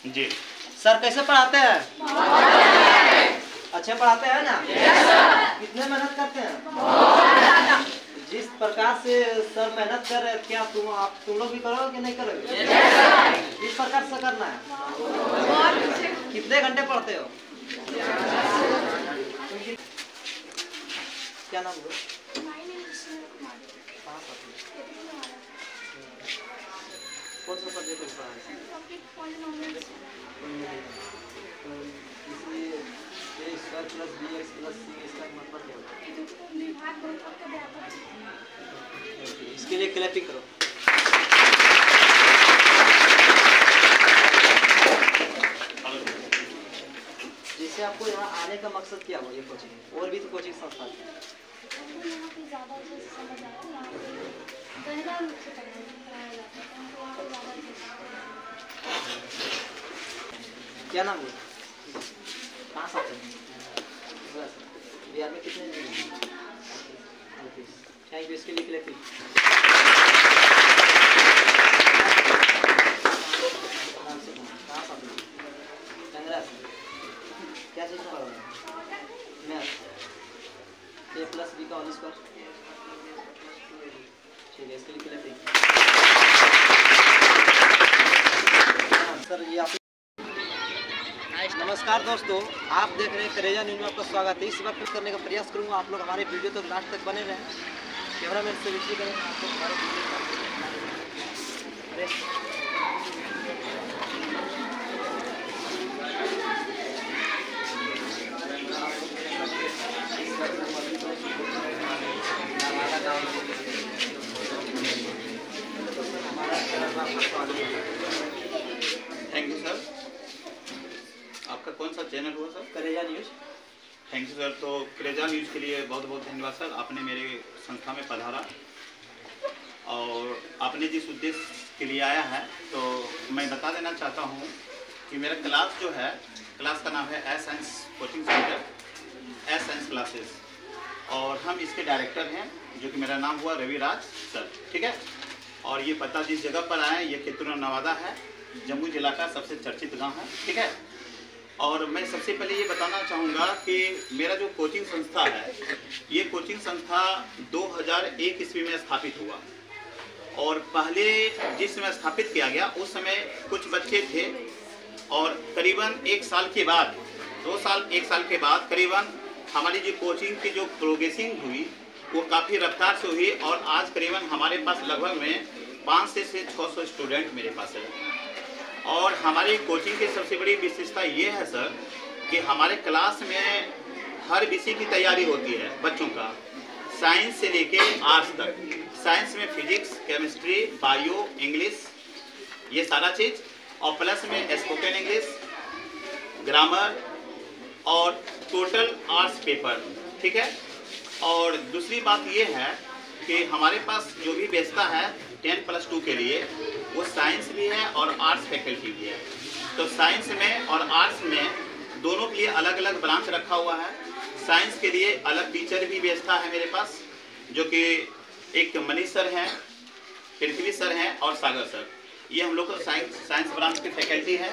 जी sir कैसे पढ़ाते हैं? अच्छे पढ़ाते हैं ना? कितने मेहनत करते हैं? जिस प्रकार से सर मेहनत कर रहे हैं, क्या तुम लोग भी करोगे कि नहीं करोगे? इस प्रकार से करना है। कितने घंटे पढ़ते हो? क्या नाम है? कौन सा सब्जेक्ट पढ़ा है? Square plus B X plus C इसका मतलब क्या होता है? इसके लिए क्लैपिंग करो। जैसे आपको यहाँ आने का मकसद क्या हुआ ये कोचिंग? और भी तो कोचिंग संस्था है। क्या नाम है? कहाँ से आते हैं? बिहार में कितने? Thank you. इसके लिए क्लैपिंग। क्या चीज़ पढ़ रहे हैं? मैथ। ए प्लस बी का होल स्क्वायर। चलिए इसके लिए क्लैपिंग। सर ये आप नमस्कार दोस्तों, आप देख रहे हैं करेजा न्यूज़ में आपका स्वागत है। इस वक्त करने का प्रयास करूंगा आप लोग हमारे वीडियो तक लास्ट तक बने रहें। कैमरामैन से विनती करें आप लोग हमारे वीडियो थैंक यू सर। आपका कौन सा चैनल हुआ सर? करेजा न्यूज़। Thank you sir. तो करेजा न्यूज़ के लिए बहुत बहुत धन्यवाद सर। आपने मेरे संस्था में पधारा और आपने जिस उद्देश्य के लिए आया है, तो मैं बता देना चाहता हूँ कि मेरा क्लास जो है, क्लास का नाम है S science coaching centre, S science classes, और हम इसके डायरेक्टर हैं, जो कि मेरा नाम हुआ रविराज सर। ठीक है। और ये पता जिस जगह पर आए, ये केतुरा नवादा है, जम्मू जिला का सबसे चर्चित गांव है। ठीक है। और मैं सबसे पहले ये बताना चाहूँगा कि मेरा जो कोचिंग संस्था है, ये कोचिंग संस्था 2001 ईस्वी में स्थापित हुआ। और पहले जिस समय स्थापित किया गया उस समय कुछ बच्चे थे, और करीबन 1 साल के बाद, 2 साल 1 साल के बाद करीबन हमारी जो कोचिंग की जो प्रोग्रेसिंग हुई वो काफ़ी रफ्तार से हुई, और आज करीबन हमारे पास लगभग में 500 से 600 स्टूडेंट मेरे पास है। और हमारी कोचिंग की सबसे बड़ी विशेषता ये है सर कि हमारे क्लास में हर विषय की तैयारी होती है बच्चों का, साइंस से लेके आर्ट्स तक। साइंस में फिजिक्स, केमिस्ट्री, बायो, इंग्लिश, ये सारा चीज़, और प्लस में स्पोकन इंग्लिश, ग्रामर और टोटल आर्ट्स पेपर। ठीक है। और दूसरी बात ये है कि हमारे पास जो भी व्यवस्था है 10+2 के लिए, वो साइंस भी है और आर्ट्स फैकल्टी भी है। तो साइंस में और आर्ट्स में दोनों के लिए अलग अलग ब्रांच रखा हुआ है। साइंस के लिए अलग टीचर भी व्यवस्था है मेरे पास, जो कि एक मनीष सर हैं, पृथ्वी सर हैं और सागर सर। ये हम लोग को साइंस ब्रांच की फैकल्टी है,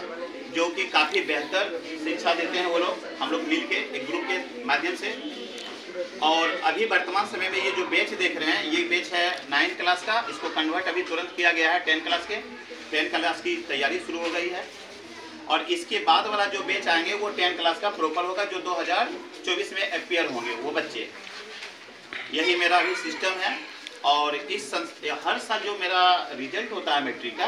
जो कि काफ़ी बेहतर शिक्षा देते हैं वो लोग, हम लोग मिल के एक ग्रुप के माध्यम से। और अभी वर्तमान समय में ये जो बैच देख रहे हैं, ये बैच है 9 क्लास का। इसको कन्वर्ट अभी तुरंत किया गया है 10 क्लास के। 10 क्लास की तैयारी शुरू हो गई है, और इसके बाद वाला जो बैच आएंगे वो 10 क्लास का प्रॉपर होगा, जो 2024 में अपियर होंगे वो बच्चे। यही मेरा अभी सिस्टम है। और इस हर साल जो मेरा रिजल्ट होता है मैट्रिक का,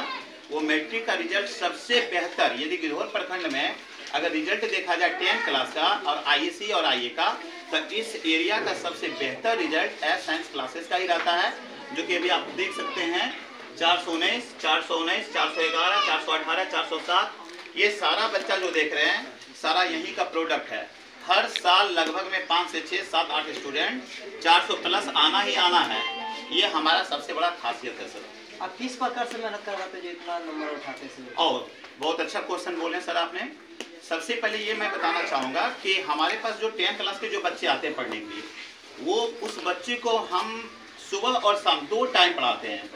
वो मैट्रिक का रिजल्ट सबसे बेहतर, यदि गिरहोर प्रखंड में अगर रिजल्ट देखा जाए 10 क्लास का और आईएससी और आईए का, तो इस एरिया का सबसे बेहतर रिजल्ट एस साइंस क्लासेस का ही रहता है, जो कि अभी आप देख सकते हैं 419, 419, 411, 418, 407। ये सारा बच्चा जो देख रहे हैं सारा यहीं का प्रोडक्ट है। हर साल लगभग में 5 से 6, 7, 8 स्टूडेंट 400+ आना ही आना है। ये हमारा सबसे बड़ा खासियत है सर। आप किस प्रकार से मेहनत करवाते हैं जो इतना नंबर उठाते हैं? और बहुत अच्छा क्वेश्चन बोले सर आपने। सबसे पहले ये मैं बताना चाहूँगा कि हमारे पास जो 10 क्लास के जो बच्चे आते हैं पढ़ने के लिए, वो उस बच्चे को हम सुबह और शाम 2 टाइम पढ़ाते हैं।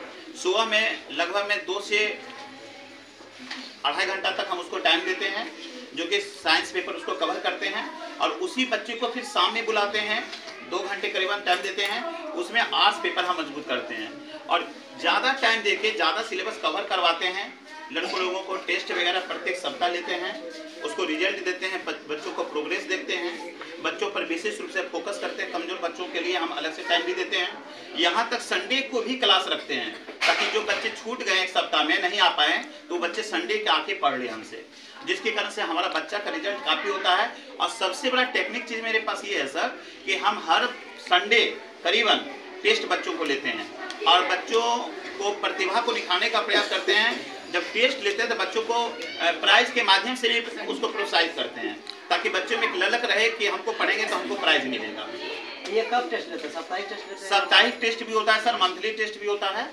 सुबह में लगभग में 2 से 2.5 घंटा तक हम उसको टाइम उसी बच्चे को फिर शाम में बुलाते हैं, 2 घंटे करीबन टाइम देते हैं, उसमें आर्ट्स पेपर हम मजबूत करते हैं और ज़्यादा टाइम देके ज़्यादा सिलेबस कवर करवाते हैं। लड़कों लोगों को टेस्ट वगैरह प्रत्येक सप्ताह लेते हैं, उसको रिजल्ट देते हैं, बच्चों को प्रोग्रेस देखते हैं, बच्चों पर विशेष रूप से फोकस करते हैं। कमजोर बच्चों के लिए हम अलग से टाइम भी देते हैं। यहाँ तक संडे को भी क्लास रखते हैं ताकि जो बच्चे छूट गए एक सप्ताह में नहीं आ पाए तो बच्चे संडे के आके पढ़ ले हमसे, जिसके कारण से हमारा बच्चा का रिजल्ट काफ़ी होता है। और सबसे बड़ा टेक्निक चीज़ मेरे पास ये है सर कि हम हर संडे करीबन टेस्ट बच्चों को लेते हैं और बच्चों को प्रतिभा को निखारने का प्रयास करते हैं। जब टेस्ट लेते हैं तो बच्चों को प्राइज के माध्यम से भी उसको प्रोत्साहित करते हैं ताकि बच्चों में एक ललक रहे कि हमको पढ़ेंगे तो हमको प्राइज मिलेगा। ये कब टेस्ट लेते हैं? साप्ताहिक टेस्ट लेते हैं? साप्ताहिक टेस्ट भी होता है सर, मंथली टेस्ट भी होता है।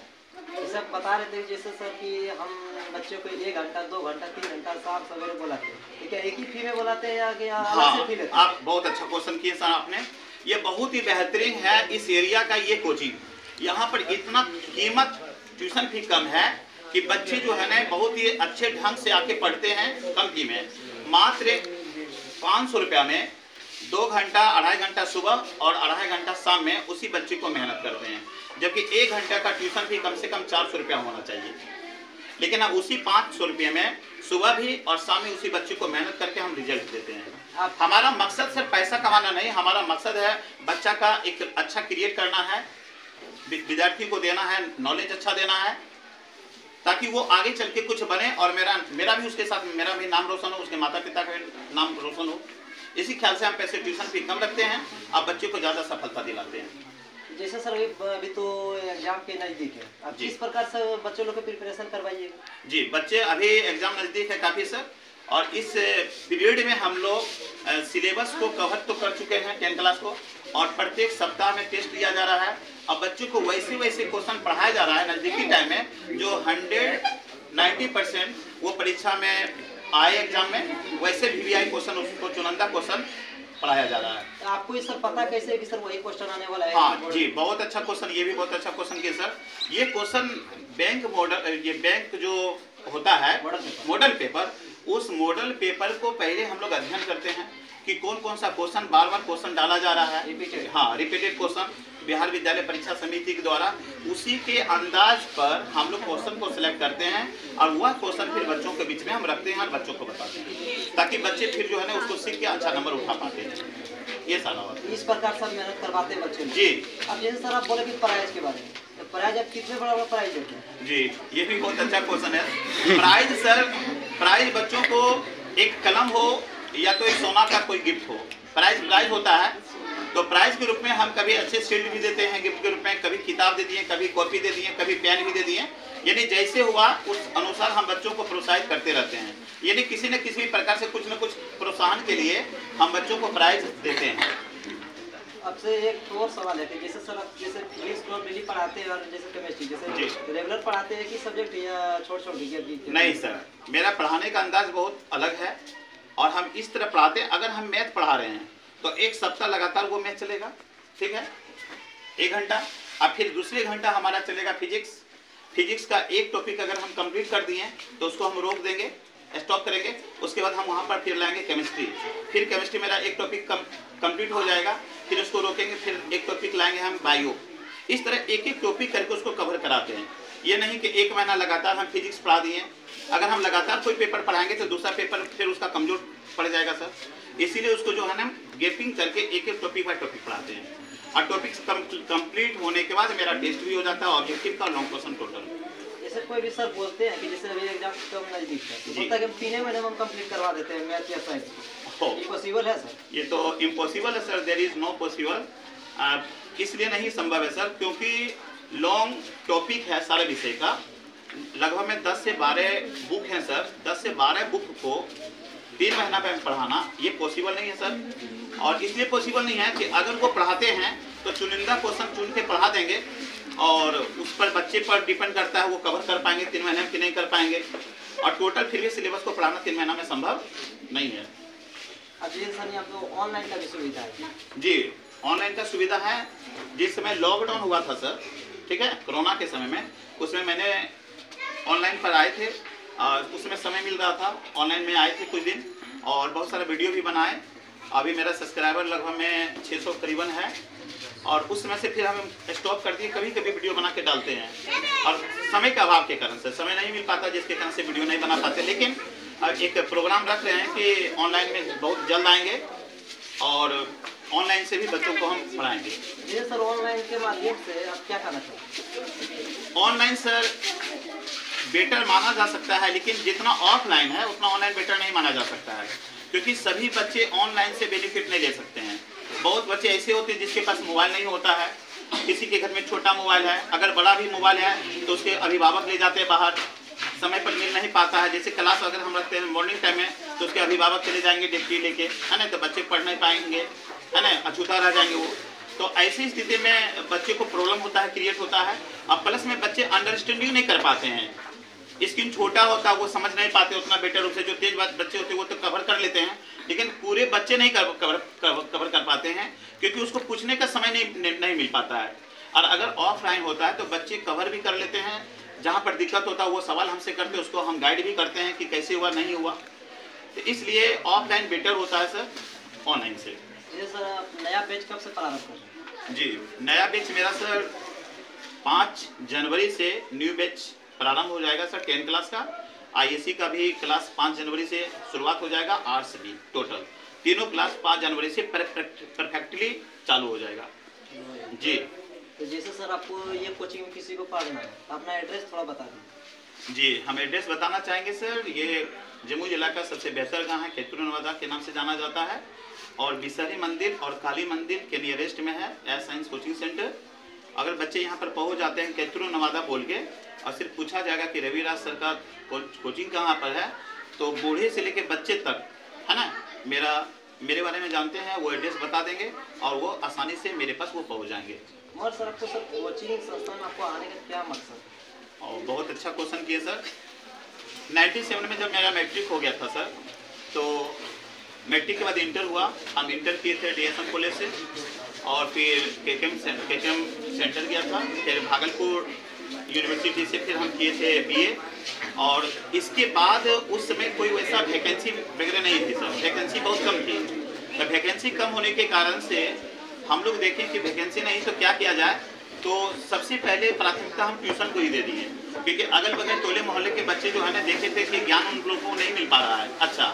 जैसे बता रहे थे जैसे सर कि हम बच्चों को 1 घंटा 2 घंटा 3 घंटा शाम सवेरे बुलाते हैं, क्या एक ही फी में बुलाते हैं या क्या अलग से फी लेते हैं? आप बहुत अच्छा क्वेश्चन किए सर आपने। ये बहुत ही बेहतरीन है इस एरिया का ये कोचिंग। यहाँ पर इतना कीमत ट्यूशन फी कम है कि बच्चे जो है ना बहुत ही अच्छे ढंग से आके पढ़ते हैं कम फी में। मात्र 500 रुपया में 2 घंटा 2.5 घंटा सुबह और 2.5 घंटा शाम में उसी बच्चे को मेहनत करते हैं, जबकि 1 घंटा का ट्यूशन फी कम से कम 400 रुपया होना चाहिए। लेकिन अब उसी 500 रुपये में सुबह भी और शाम में उसी बच्चे को मेहनत करके हम रिजल्ट देते हैं। हमारा मकसद सिर्फ पैसा कमाना नहीं, हमारा मकसद है बच्चा का एक अच्छा क्रिएट करना है, विद्यार्थी को देना है, नॉलेज अच्छा देना है ताकि वो आगे चल के कुछ बने और मेरा भी उसके साथ मेरा भी नाम रोशन हो, उसके माता पिता का भी नाम रोशन हो। इसी ख्याल से हम पैसे ट्यूशन फी कम रखते हैं और बच्चे को ज़्यादा सफलता दिलाते हैं। जैसे सर अभी तो एग्जाम के नज़दीक है, अब किस प्रकार से बच्चों लोग को प्रिपरेशन करवाइए? जी, बच्चे अभी एग्जाम नज़दीक है काफ़ी सर, और इस पीरियड में हम लोग सिलेबस को कवर तो कर चुके हैं 10 क्लास को, और प्रत्येक सप्ताह में टेस्ट लिया जा रहा है। अब बच्चों को वैसे क्वेश्चन पढ़ाया जा रहा है नज़दीकी टाइम में जो 190% वो परीक्षा में आए एग्जाम में, वैसे VVI क्वेश्चन उसको चुनिंदा क्वेश्चन पढ़ाया जा रहा है। आपको ये सब पता कैसे है कि सर वही क्वेश्चन आने वाला है? हाँ जी, बहुत अच्छा क्वेश्चन, ये भी बहुत अच्छा क्वेश्चन किया सर। ये क्वेश्चन बैंक मॉडल, ये बैंक जो होता है मॉडल पेपर, उस मॉडल पेपर को पहले हम लोग अध्ययन करते हैं कि कौन कौन सा क्वेश्चन बार क्वेश्चन डाला जा रहा है, रिपीटेड क्वेश्चन बिहार विद्यालय परीक्षा समिति के द्वारा। उसी के अंदाज पर हम लोग क्वेश्चन को सिलेक्ट करते हैं और वह क्वेश्चन फिर बच्चों के बीच में हम रखते हैं और बच्चों को बताते हैं ताकि बच्चे फिर जो है ना उसको सीख के अच्छा नंबर उठा पाते हैं। ये सारा बात इस प्रकार से मेहनत करवाते हैं बच्चे जी। अब जैसे सर आप बोले कि प्राइज के बारे में, तो प्राइज आप कितने बड़ा प्राइज देते हैं? जी, ये भी बहुत अच्छा क्वेश्चन है। प्राइज सर, प्राइज बच्चों को एक कलम हो या तो एक सोना का कोई गिफ्ट हो, प्राइज होता है। तो प्राइज के रूप में हम कभी अच्छे शील्ड भी देते हैं गिफ्ट के रूप में, कभी किताब दे दिए, कभी कॉपी दे दिए, कभी पेन भी दे दिए, यानी जैसे हुआ उस अनुसार हम बच्चों को प्रोत्साहित करते रहते हैं। यानी किसी न किसी प्रकार से कुछ न कुछ प्रोत्साहन के लिए हम बच्चों को प्राइज देते हैं। अब से एक और सवाल है कि जैसे सर आप जैसे फिजिक्स को डेली पढ़ाते हैं और जैसे केमिस्ट्री जैसे रेगुलर पढ़ाते हैं कि सब्जेक्ट या छोड़ दीजिए? नहीं सर, मेरा पढ़ाने का अंदाज बहुत अलग है और हम इस तरह पढ़ाते हैं। अगर हम मैथ पढ़ा रहे हैं तो एक सप्ताह लगातार वो मैथ चलेगा, ठीक है, 1 घंटा, और फिर दूसरे घंटा हमारा चलेगा फिजिक्स का एक टॉपिक अगर हम कंप्लीट कर दिए तो उसको हम रोक देंगे, स्टॉप करेंगे। उसके बाद हम वहाँ पर फिर लाएंगे केमिस्ट्री, फिर केमिस्ट्री मेरा एक टॉपिक कंप्लीट हो जाएगा, फिर उसको रोकेंगे, फिर एक टॉपिक लाएंगे हम बायो। इस तरह एक टॉपिक करके उसको कवर कराते हैं। ये नहीं कि 1 महीना लगातार हम फिजिक्स पढ़ा दिए, अगर हम लगातार कोई पेपर पढ़ाएंगे तो दूसरा पेपर फिर उसका कमजोर पड़ जाएगा सर। इसीलिए उसको जो है ना गैपिंग करके एक टॉपिक बाय टॉपिक पढ़ाते हैं, और टॉपिक कंप्लीट होने के बाद मेरा टेस्ट भी हो जाता है ऑब्जेक्टिव का, लॉन्ग क्वेश्चन टोटल। जैसे कोई भी सर बोलते हैं कि जैसे अभी एग्जाम कम नजदीक है तो बोलता है कि 3 महीने में हम कंप्लीट करवा देते हैं मैथ या साइंस, ये पॉसिबल है सर? ये तो इम्पॉसिबल है sir, there is no possible. इसलिए नहीं संभव है सर क्योंकि लॉन्ग टॉपिक है सारे विषय का, लगभग में 10 से 12 बुक हैं सर। 10 से 12 बुक को 3 महीना में पढ़ाना ये पॉसिबल नहीं है सर। और इसलिए पॉसिबल नहीं है कि अगर वो पढ़ाते हैं तो चुनिंदा क्वेश्चन चुन के पढ़ा देंगे और उस पर बच्चे पर डिपेंड करता है वो कवर कर पाएंगे 3 महीने में कि नहीं कर पाएंगे, और टोटल फिर भी सिलेबस को पढ़ाना 3 महीना में संभव नहीं है। अब ये सर यहाँ तो ऑनलाइन का भी सुविधा है? जी, ऑनलाइन का सुविधा है। जिस समय लॉकडाउन हुआ था सर, ठीक है, कोरोना के समय में, उसमें मैंने ऑनलाइन पर आए थे, उसमें समय मिल रहा था, ऑनलाइन में आए थे कुछ दिन और बहुत सारे वीडियो भी बनाए अभी मेरा सब्सक्राइबर लगभग में 600 करीबन है, और उस समय से फिर हम स्टॉप कर दिए। कभी कभी वीडियो बना के डालते हैं और समय के अभाव के कारण से समय नहीं मिल पाता, जिसके कारण से वीडियो नहीं बना पाते। लेकिन एक प्रोग्राम रख रहे हैं कि ऑनलाइन में बहुत जल्द आएंगे और ऑनलाइन से भी बच्चों को हम पढ़ाएंगे। ये सर ऑनलाइन के माध्यम से आप क्या करना चाहते? ऑनलाइन सर बेटर माना जा सकता है, लेकिन जितना ऑफलाइन है उतना ऑनलाइन बेटर नहीं माना जा सकता है, क्योंकि सभी बच्चे ऑनलाइन से बेनिफिट नहीं ले सकते हैं। बहुत बच्चे ऐसे होते हैं जिसके पास मोबाइल नहीं होता है, किसी के घर में छोटा मोबाइल है, अगर बड़ा भी मोबाइल है तो उसके अभिभावक ले जाते हैं बाहर, समय पर मिल नहीं पाता है। जैसे क्लास अगर हम रखते हैं मॉर्निंग टाइम में तो उसके अभिभावक चले जाएंगे डिप्टी लेके, है ना, तो बच्चे पढ़ नहीं पाएंगे, है ना, अछूता रह जाएंगे वो। तो ऐसी स्थिति में बच्चे को प्रॉब्लम होता है, क्रिएट होता है। अब प्लस में बच्चे अंडरस्टैंडिंग नहीं कर पाते हैं, स्क्रीन छोटा होता है, वो समझ नहीं पाते उतना बेटर रूप से। जो तेज बच्चे होते हैं वो तो कवर कर लेते हैं, लेकिन पूरे बच्चे नहीं कवर कर पाते हैं, क्योंकि उसको पूछने का समय नहीं मिल पाता है। और अगर ऑफलाइन होता है तो बच्चे कवर भी कर लेते हैं, जहाँ पर दिक्कत होता है वो सवाल हमसे करते हैं, उसको हम गाइड भी करते हैं कि कैसे हुआ नहीं हुआ। तो इसलिए ऑफलाइन बेटर होता है सर ऑनलाइन से। जी सर, आप नया बैच कब से प्रारंभ कर रहे हैं? जी, नया बैच मेरा सर 5 जनवरी से न्यू बैच प्रारंभ हो जाएगा सर। 10 क्लास का, ISC का भी क्लास 5 जनवरी से शुरुआत हो जाएगा। आर्ट्स भी टोटल तीनों क्लास 5 जनवरी से परफेक्टली चालू हो जाएगा। जी, तो जैसे सर आपको ये कोचिंग में किसी को पढ़ना है तो अपना एड्रेस थोड़ा बता दीजिए। जी, हम एड्रेस बताना चाहेंगे सर। ये जम्मू जिला का सबसे बेहतर गांव है, कैथरू नवादा के नाम से जाना जाता है, और बिसहरी मंदिर और काली मंदिर के नियरेस्ट में है एस साइंस कोचिंग सेंटर। अगर बच्चे यहाँ पर पहुँच जाते हैं कैथरू नवादा बोल के, और सिर्फ पूछा जाएगा कि रविराज सर का कोचिंग कहाँ पर है, तो बूढ़े से लेके बच्चे तक, है ना, मेरे बारे में जानते हैं, वो एड्रेस बता देंगे और वो आसानी से मेरे पास वो पहुँच जाएंगे। और सर आपको सर कोचिंग संस्था में आपको आने का क्या मकसद है? और बहुत अच्छा क्वेश्चन किए सर। 97 में जब मेरा मैट्रिक हो गया था सर, तो मैट्रिक के बाद इंटर हुआ। हम इंटर किए थे DSM कॉलेज से, और फिर KKM सेंटर गया था, फिर भागलपुर यूनिवर्सिटी से फिर हम किए थे BA। और इसके बाद उस समय कोई वैसा वैकेंसी वगैरह नहीं थी सर, वैकेंसी बहुत कम थी। तो वैकेंसी कम होने के कारण से हम लोग देखें कि वैकेंसी नहीं तो क्या किया जाए, तो सबसे पहले प्राथमिकता हम ट्यूशन को ही दे दिए, क्योंकि अगल बगल टोले मोहल्ले के बच्चे जो है ना देखे थे कि ज्ञान उन लोगों को नहीं मिल पा रहा है। अच्छा,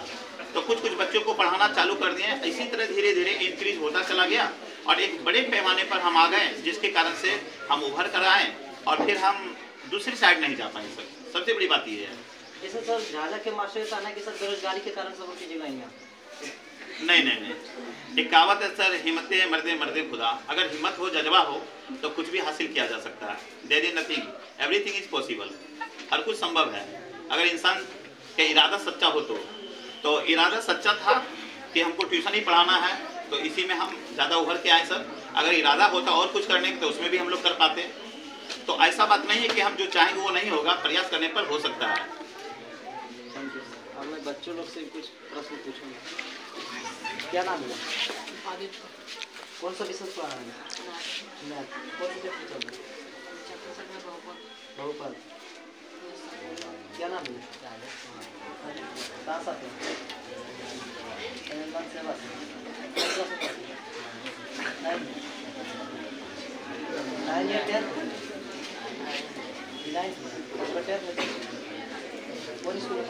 तो कुछ बच्चों को पढ़ाना चालू कर दिए। इसी तरह धीरे धीरे इंक्रीज होता चला गया और एक बड़े पैमाने पर हम आ गए, जिसके कारण से हम उभर कर आए और फिर हम दूसरी साइड नहीं जा पाए सर। सबसे बड़ी बात ये है। जैसे सर झाझा के मास्टर का कहना है कि सर बेरोजगारी के कारण सब उनकी जगह नहीं, एक कहावत है सर, हिम्मते मर्दे मर्दे खुदा। अगर हिम्मत हो, जज्बा हो तो कुछ भी हासिल किया जा सकता है। There is nothing, everything is possible. हर कुछ संभव है अगर इंसान का इरादा सच्चा हो तो इरादा सच्चा था कि हमको ट्यूशन ही पढ़ाना है, तो इसी में हम ज़्यादा उभर के आए सर। अगर इरादा होता और कुछ करने का तो उसमें भी हम लोग कर पाते। तो ऐसा बात नहीं है कि हम जो चाहेंगे वो नहीं होगा, प्रयास करने पर हो सकता है। अब मैं बच्चों लोग से कुछ प्रश्न पूछूंगा। क्या नाम है? कौन सा विषय पढ़ा रहे हैं? कौन सा चैप्टर चल रहा है? बहुपद। क्या नाम है? कहाँ से आते हैं? सेवा से। कौन स्कूल